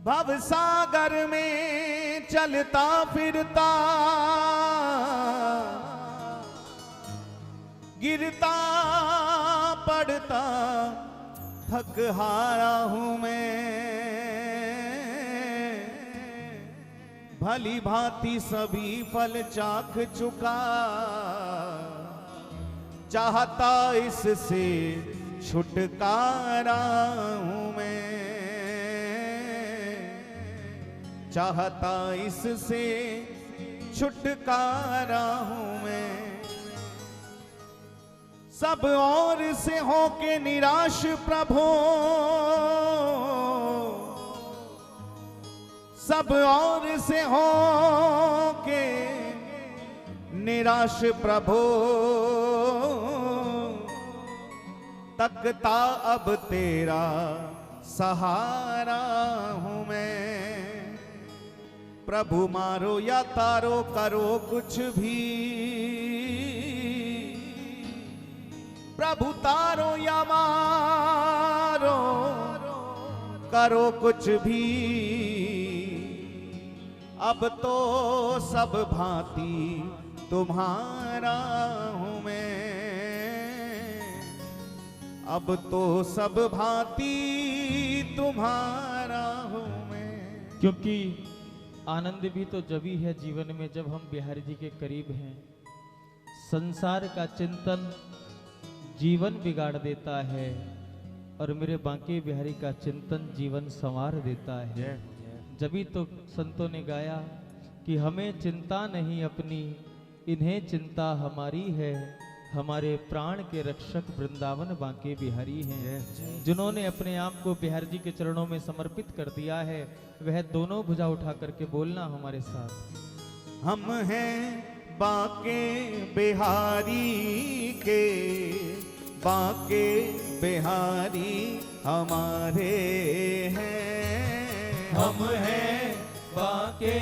भव सागर में चलता फिरता गिरता पड़ता थक हारा हूं मैं, भली भांति सभी फल चाख चुका, चाहता इससे छुटकारा हूं मैं, चाहता इससे छुटकारा हूं मैं। सब और से होके निराश प्रभु, सब और से होके निराश प्रभु, तकता अब तेरा सहारा हूं मैं। प्रभु मारो या तारो करो कुछ भी, प्रभु तारो या मारो करो कुछ भी, अब तो सब भांति तुम्हारा हूं मैं, अब तो सब भांति तुम्हारा हूं मैं। क्योंकि आनंद भी तो जभी है जीवन में जब हम बिहारी जी के करीब हैं। संसार का चिंतन जीवन बिगाड़ देता है और मेरे बांके बिहारी का चिंतन जीवन संवार देता है। जभी तो संतों ने गाया कि हमें चिंता नहीं अपनी, इन्हें चिंता हमारी है, हमारे प्राण के रक्षक वृंदावन बांके बिहारी हैं। जिन्होंने अपने आप को बिहारी जी के चरणों में समर्पित कर दिया है, वह दोनों भुजा उठा करके बोलना हमारे साथ। हम हैं बांके बिहारी के, बांके बिहारी हमारे हैं। हम हैं बांके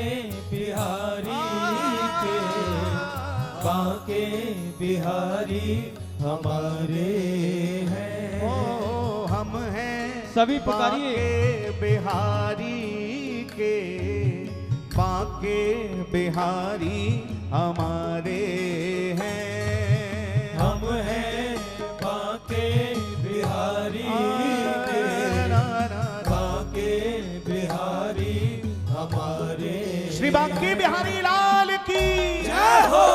बिहारी के, बांके बिहारी हमारे हैं। ओ हम हैं सभी पुकारिए। बांके बिहारी के, बांके बिहारी हमारे हैं। हम हैं बांके बिहारी के, बांके बिहारी हमारे। श्री बांके बिहारी लाल की जय हो।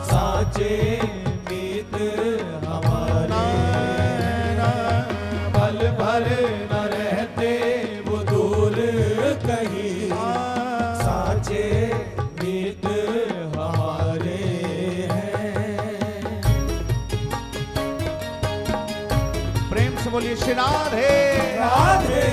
साचे मीत बोलिए श्री राधे राधे।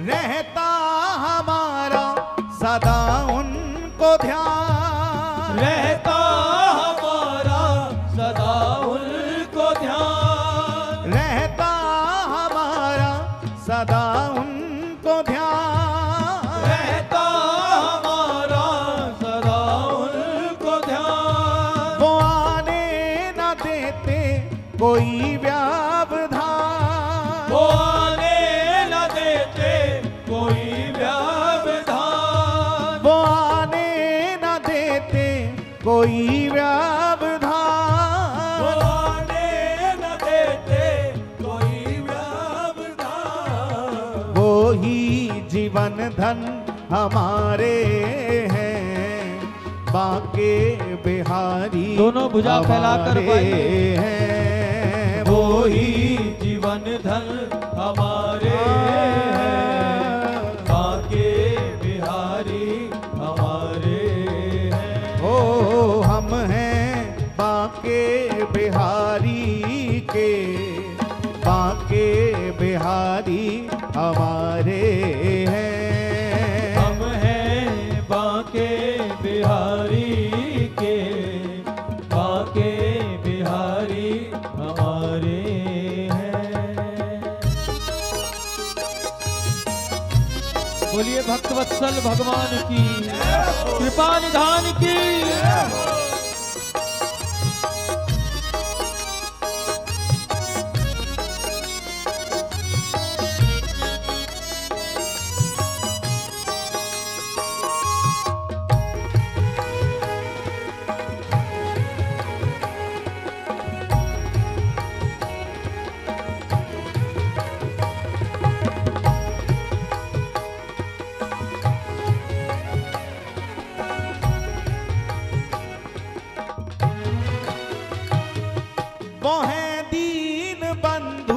रहता हमारा सदा उनको ध्यान, रहता हमारा सदा उनको ध्यान, रहता हमारा सदा उनको ध्यान, रहता हमारा सदा उनको ध्यान। वो आने न देते कोई व्यवधान, वो आने न देते कोई व्यवधान, वो आने न देते कोई व्यवधान, वो आने न देते कोई व्यवधान। वो ही जीवन धन हमारे हैं, बाके बिहारी दोनों भुजा फैलाकर हमारे गाइए। हैं, वो ही जीवन धन हमारे हैं, बाके बिहारी हमारे हैं। ओ हम हैं बाके बिहारी के, बाके बिहारी हमारे हैं। हम हैं बाके बिहारी के, बाके बिहारी हमारे हैं। बोलिए भक्तवत्सल भगवान की कृपा निधान की। वो है दीन बंधु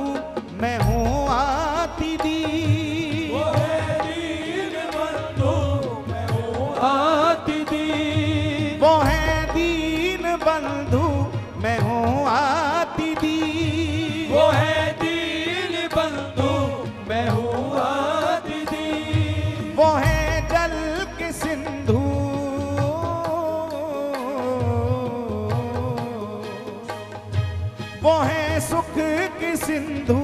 मैं हूँ आती दी, वो है दीन बंधु मैं हूँ आती दी, वो है दीन बंधु मैं हूँ आती दी, वो है दीन बंधु मैं हूँ आती दी। वो है जल के सिंधु, वो है सुख की सिंधु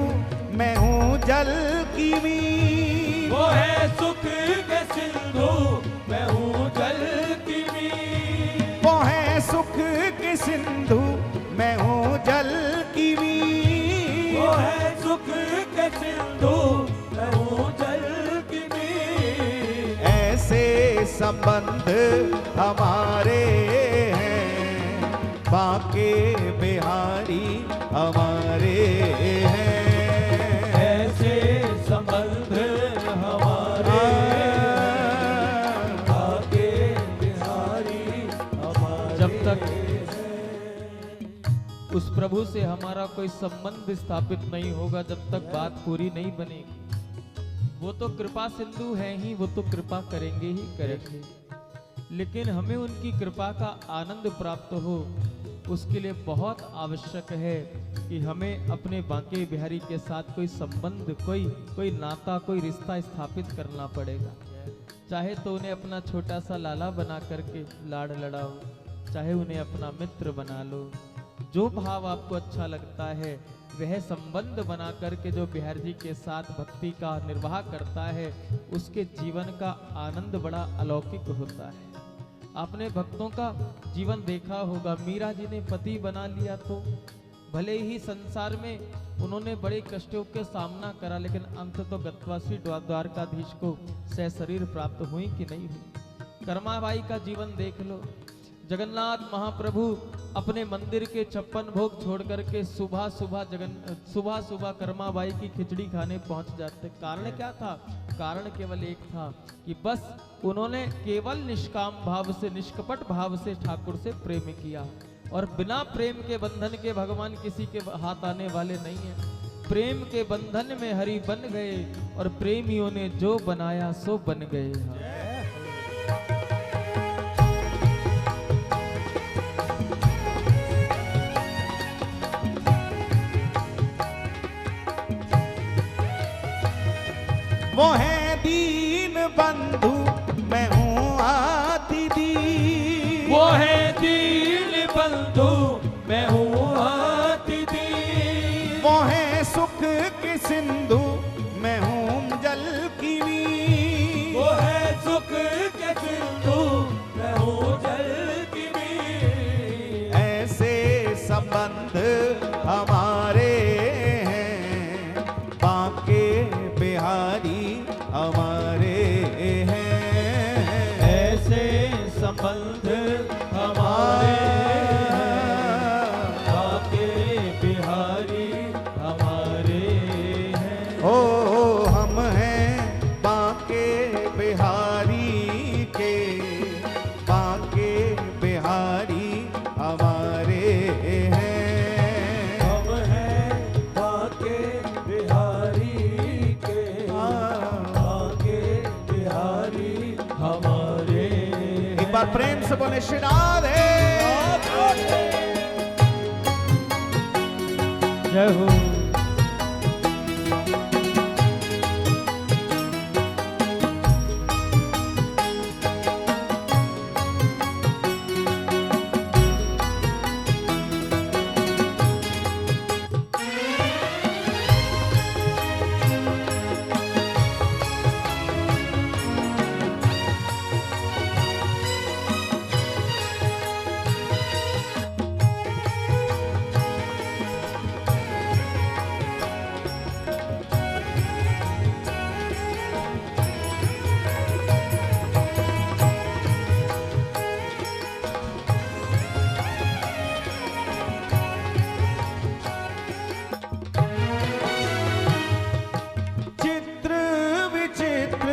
मैं हूँ जल की मीन, वो है सुख के सिंधु मैं हूँ जल की मीन, वो है सुख की सिंधु मैं हूँ जल की मीन। वो है सुख के सिंधु मैं हूँ जल की मीन। ऐसे संबंध हमारे हैं, बाके बिहारी हमारे हैं। ऐसे संबंध हमारे बाके बिहारी हमारे। जब तक उस प्रभु से हमारा कोई संबंध स्थापित नहीं होगा, जब तक बात पूरी नहीं बनेगी। वो तो कृपा सिंधु है ही, वो तो कृपा करेंगे ही करेंगे, लेकिन हमें उनकी कृपा का आनंद प्राप्त हो, उसके लिए बहुत आवश्यक है कि हमें अपने बांके बिहारी के साथ कोई संबंध, कोई नाता, कोई रिश्ता स्थापित करना पड़ेगा। चाहे तो उन्हें अपना छोटा सा लाला बना करके लाड़ लड़ाओ, चाहे उन्हें अपना मित्र बना लो, जो भाव आपको अच्छा लगता है वह संबंध बना करके जो बिहारी जी के साथ भक्ति का निर्वाह करता है, उसके जीवन का आनंद बड़ा अलौकिक होता है। आपने भक्तों का जीवन देखा होगा। मीरा जी ने पति बना लिया तो भले ही संसार में उन्होंने बड़े कष्टों के सामना करा, लेकिन अंत तो गत्वासी द्वारकाधीश को सह शरीर प्राप्त हुई कि नहीं हुई। कर्माबाई का जीवन देख लो, जगन्नाथ महाप्रभु अपने मंदिर के 56 भोग छोड़ करके सुबह सुबह कर्माबाई की खिचड़ी खाने पहुंच जाते। कारण क्या था? कारण केवल एक था कि बस उन्होंने केवल निष्काम भाव से, निष्कपट भाव से ठाकुर से प्रेम किया। और बिना प्रेम के बंधन के भगवान किसी के हाथ आने वाले नहीं है। प्रेम के बंधन में हरि बन गए और प्रेमियों ने जो बनाया सो बन गए। वो है दीन बंधु, मैं हूँ आतिथि। वो है दीन बंधु, मैं हूँ आतिथि। वो है सुख के सिंधु, मैं हूँ जल की नीर। वो है सुख के सिंधु, मैं हूँ जल की नीर। ऐसे संबंध हमारे हैं, बांके बिहारी हमारे हैं। ऐसे संबंध हमारे बांके बिहारी हमारे हैं। ओ हम हैं बांके बिहारी के, बांके बिहारी हमारे हैं। हम हैं बांके बिहारी के, बांके बिहारी हमारे। एक बार प्रेम से बोले श्री राधे। जय हो। चित्र विचित्र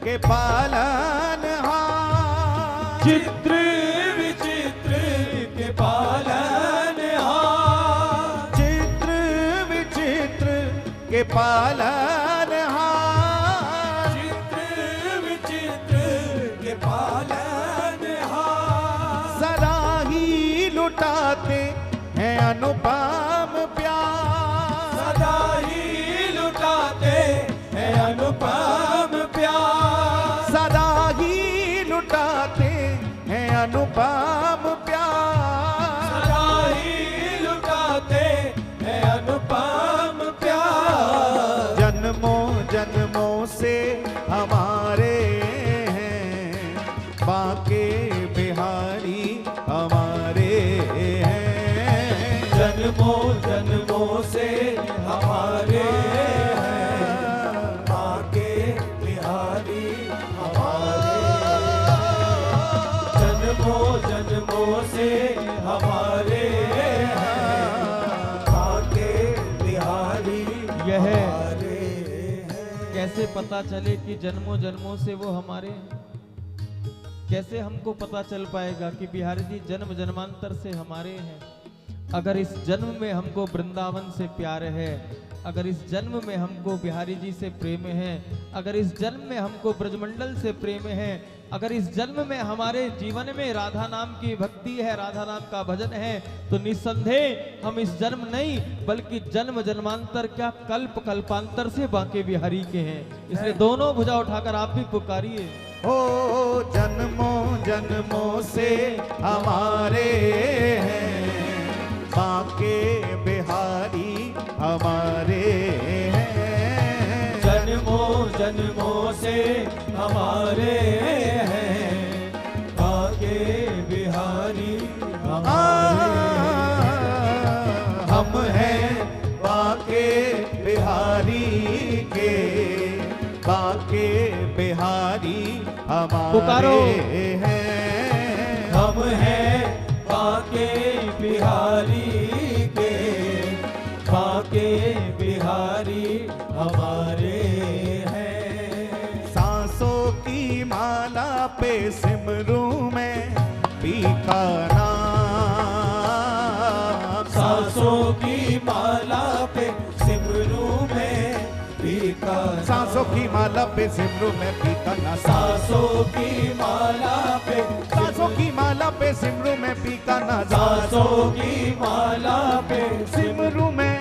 के पालनहार, चित्र विचित्र के पालनहार। चित्र विचित्र के पालनहार। चित्र विचित्र के पालनहार। सदा ही लुटाते हैं अनुपम प्यार। सदा ही लुटाते हैं अनुपम प्यार। सदा ही लुटाते हैं अनुपम प्यार। सदा ही लुटाते हैं अनुपम प्यार। जन्मों जन्मों से हमारे हैं, बांके बिहारी हमारे हैं। जन्मों जन्मों से हमारे हैं, बांके बिहारी हमारे। जन्मों जन्मों से हमारे हैं, बांके बिहारी यह हमारे हैं। कैसे पता चले कि जन्मों जन्मों से वो हमारे हैं? कैसे हमको पता चल पाएगा कि बिहारी जी जन्म जन्मांतर से हमारे हैं? अगर इस जन्म में हमको वृंदावन से प्यार है, अगर इस जन्म में हमको बिहारी जी से प्रेम है, अगर इस जन्म में हमको ब्रजमंडल से प्रेम है, अगर इस जन्म में हमारे जीवन में राधा नाम की भक्ति है, राधा नाम का भजन है, तो निस्संदेह हम इस जन्म नहीं बल्कि जन्म जन्मांतर क्या कल्प कल्पांतर से बांके बिहारी के हैं। इसलिए दोनों भुजा उठाकर आप भी पुकारिए। ओ जन्मों जन्मों से हमारे हैं, बांके बिहारी हमारे हैं। जन्मों जन्मों से हमारे हैं, बांके बिहारी हमारे। हम हैं बांके बिहारी के, बांके बिहारी हमारे पुकारो। हैं। हम हैं बाके बिहारी के, बाके बिहारी हमारे हैं। सांसों की माला पे सिमरू में पी का नाम, सांसों की माला पे सिमरू में पी का नाम, सांसों की माला पे सिमरू में पी का नाम, सांसों की माला पे, सांसों की माला पे सिमरू में पी का नाम, सांसों की माला पे सिमरू में,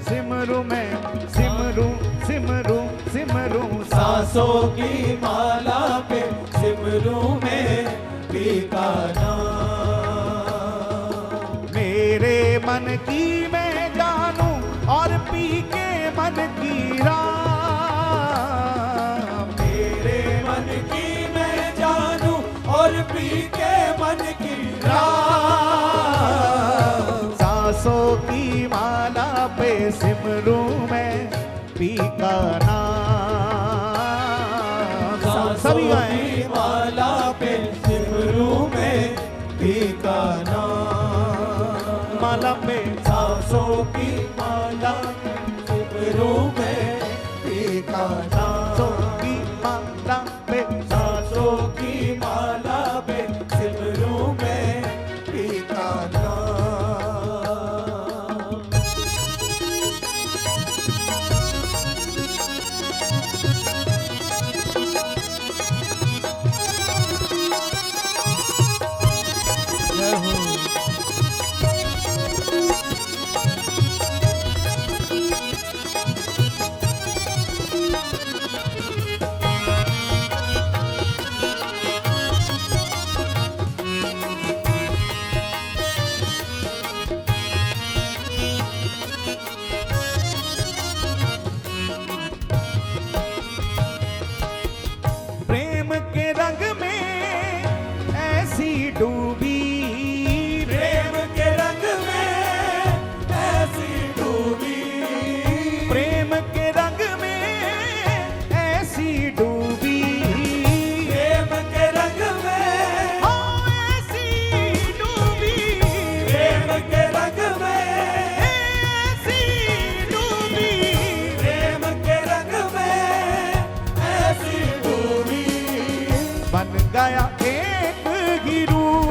सिमरू में, सिमरू सिमरू सिमरू, सांसों की माला पे सिमरू में पी का नाम। मेरे मन की मैं जानूं और पी के मन की राम, मेरे मन की मैं जानूं और पी के मन की राम। सांसों की माला पे सिमरू में पी का नाम, सभी सांसों गाएं। की माला पे सिमरू में पी का नाम। माला पे सांसों की माला पे सिमरू में पी का सांसों नाम। की माला पे, सांसों की माला पे सिमरू में पी का नाम। जय हो। प्रेम के रंग में ऐसी डूबी, प्रेम के रंग में ऐसी डूबी, प्रेम के रंग में ऐसी डूबी, प्रेम के रंग में, ओ ऐसी डूबी, प्रेम के रंग में, ऐसी डूबी, प्रेम के रंग में ऐसी डूबी। बन गया एक ही रूप,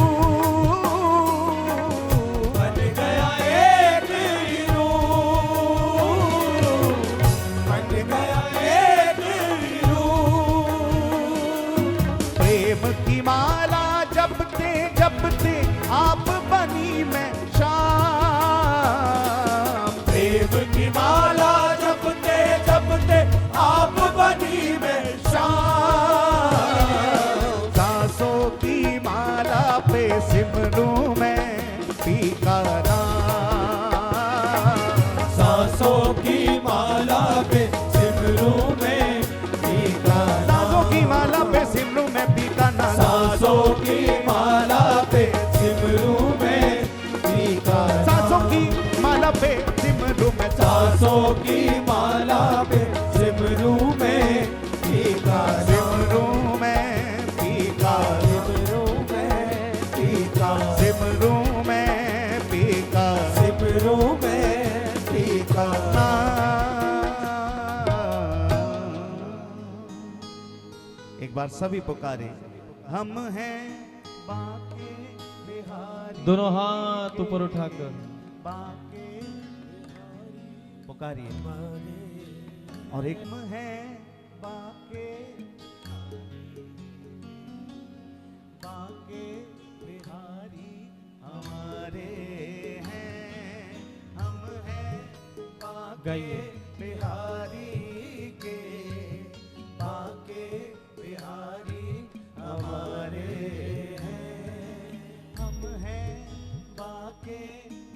बन गया एक ही रूप, बन गया एक ही रूप। प्रेम की माला जपते जपते आप बनी मैं शाम, प्रेम की माला जपते जपते आप बनी में शाम। सांसों की माला पे सिमरू में पी का नाम, सांसों की माला पे सिमरू में पी का सांसों नाम। की माला पे सिमरू में पी का नाम, सांसों की माला पे सिमरू में पी का सांसों नाम। की माला पे सिमरू में, सांसों की माला पे सिमरू में पी का नाम। सिमरू में पी का, सिमरू में पी का, सिमरू में पी का सिमरू में पी का नाम। एक बार सभी पुकारे, हम हैं बाके बिहारी, दोनों हाथ ऊपर उठाकर बाके पुकारिए, और एक हम हैं बाके, बाके बिहारी हमारे हैं, हम हैं बाके गाइए। बिहारी के, बाके बिहारी हमारे हैं, हम हैं बाके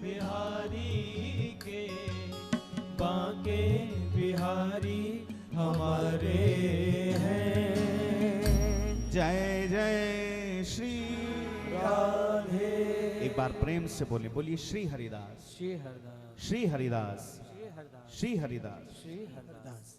बिहारी के, बाके बिहारी हमारे हैं। जय जय श्री राधे। एक बार प्रेम से बोले, बोलिए श्री हरिदास, श्री हरदास, श्री हरिदास, श्री हरदास, श्री हरिदास। श्री हरदास।